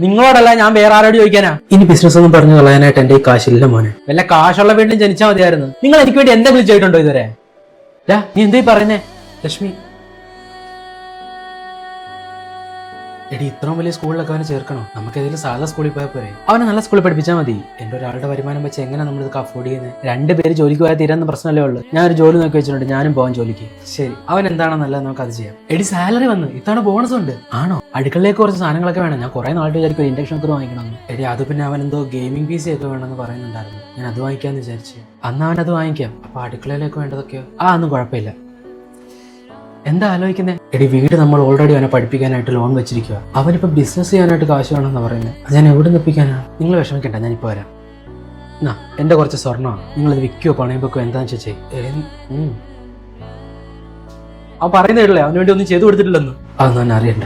നിങ്ങളോടല്ല, ഞാൻ വേറെ ആരോട് ചോദിക്കാനാ? ഇനി ബിസിനസ് ഒന്നും പറഞ്ഞു കളയാനായിട്ട് എന്റെ ഈ കാശില്ല മോനെ. വല്ല കാശുള്ള വീട്ടിൽ ജനിച്ചാൽ മതിയായിരുന്നു. നിങ്ങൾ എനിക്ക് വേണ്ടി എന്തെങ്കിലും ചെയ്തിട്ടുണ്ടോ ഇതുവരെ? നീ എന്തേ പറയുന്നേ ലക്ഷ്മി? എടി, ഇത്രയും വലിയ സ്കൂളിലൊക്കെ അവനെ ചേർക്കണോ? നമുക്ക് ഏതെങ്കിലും സാധാ സ്കൂളിൽ പോയാൽ പോരെ? അവനെ നല്ല സ്കൂളിൽ പഠിപ്പിച്ചാൽ മതി. എന്റെ ഒരാളുടെ വരുമാനം വെച്ച് എങ്ങനെ നമ്മൾ ഇതൊക്കെ അഫോർഡ് ചെയ്യുന്നത്? 2 പേര് ജോലിക്ക് പോയാൽ തീരുന്ന പ്രശ്നമല്ലേ ഉള്ളൂ. ഞാൻ ഒരു ജോലി നോക്കി വെച്ചിട്ടുണ്ട്, ഞാനും പോകാൻ ജോലിക്ക്. ശരി, അവൻ എന്താണോ നല്ലത് നമുക്ക് അത് ചെയ്യാം. എടി, സാലറി വന്ന് ഇത്തവണ ബോണസ് ഉണ്ട്. ആണോ? അടുക്കളയിലേക്ക് കുറച്ച് സാധനങ്ങളൊക്കെ വേണം. ഞാൻ കുറെ നാളെ വിചാരിക്കും ഇൻഡക്ഷൻ ഒക്കെ വാങ്ങിക്കണം. എടി, അത് പിന്നെ അവൻ എന്തോ ഗെയിമിംഗ് PC ഒക്കെ വേണമെന്ന് പറയുന്നുണ്ടായിരുന്നു. ഞാൻ അത് വാങ്ങിക്കാന്ന് വിചാരിച്ചു. അന്ന് അവൻ അത് വാങ്ങിക്കാം. അപ്പൊ അടുക്കളയിലേക്ക് വേണ്ടതൊക്കെയോ? ഒന്നും കുഴപ്പമില്ല. എന്താ ആലോചിക്കുന്നത്? എടി, വീട് നമ്മൾ ഓൾറെഡി അവനെ പഠിപ്പിക്കാനായിട്ട് ലോൺ വെച്ചിരിക്കുക. അവനിപ്പോ ബിസിനസ് ചെയ്യാനായിട്ട് കാശ് വേണമെന്ന് പറയുന്നത്. അത് ഞാൻ എവിടെ നിപ്പിക്കാനാ? നിങ്ങൾ വിഷമിക്കണ്ട, ഞാനിപ്പോ വരാം. എന്റെ കുറച്ച് സ്വർണ്ണമാണ്. നിങ്ങളിത് വിൽക്കുകയോ പണയം വെക്കുകയോ എന്താണെന്ന് വെച്ചാൽ അവൻ പറയുന്നേ ഉള്ളേ. അവന് വേണ്ടി ഒന്നും ചെയ്തു കൊടുത്തിട്ടില്ലെന്ന്. അതൊന്നും അറിയണ്ട.